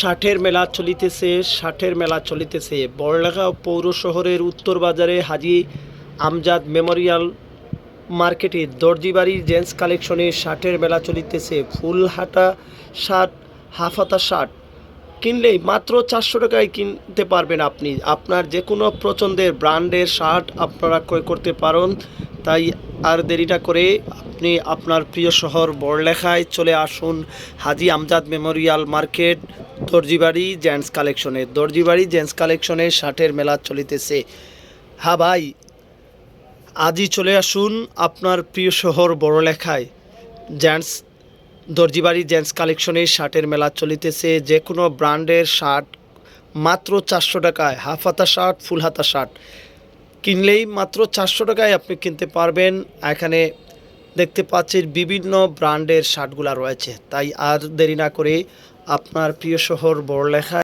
ষাটের মেলা চলিতেছে। বড়লেখা পৌর শহরের উত্তর বাজারে হাজী আমজাদ মেমোরিয়াল মার্কেটে দর্জিবাড়ি জেন্টস কালেকশনে ষাটের মেলা চলিতেছে। ফুল হাতা শার্ট, হাফ হাতা শার্ট কিনলেই মাত্র 400 টাকায় কিনতে পারবেন। আপনি আপনার যে কোনো পছন্দের ব্র্যান্ডের শার্ট আপনারা ক্রয় করতে পারেন। তাই আর দেরিটা করে আপনি আপনার প্রিয় শহর বড়লেখায় চলে আসুন। হাজী আমজাদ মেমোরিয়াল মার্কেট দর্জিবাড়ি জেন্টস কালেকশনে ষাটের মেলা চলিতেছে। হ্যাঁ ভাই, আজই চলে আসুন আপনার প্রিয় শহর বড়লেখায়। জেন্টস দর্জিবাড়ি জেন্টস কালেকশনে শার্টের মেলা চলিতেছে। যে কোনো ব্র্যান্ডের শার্ট মাত্র 400 টাকায়, হাফ হাতা শার্ট, ফুল হাতা শার্ট কিনলেই মাত্র 400 টাকায় আপনি কিনতে পারবেন। এখানে দেখতে পাচ্ছেন বিভিন্ন ব্র্যান্ডের শার্টগুলো রয়েছে। তাই আর দেরি না করে আপনার প্রিয় শহর বড়লেখায়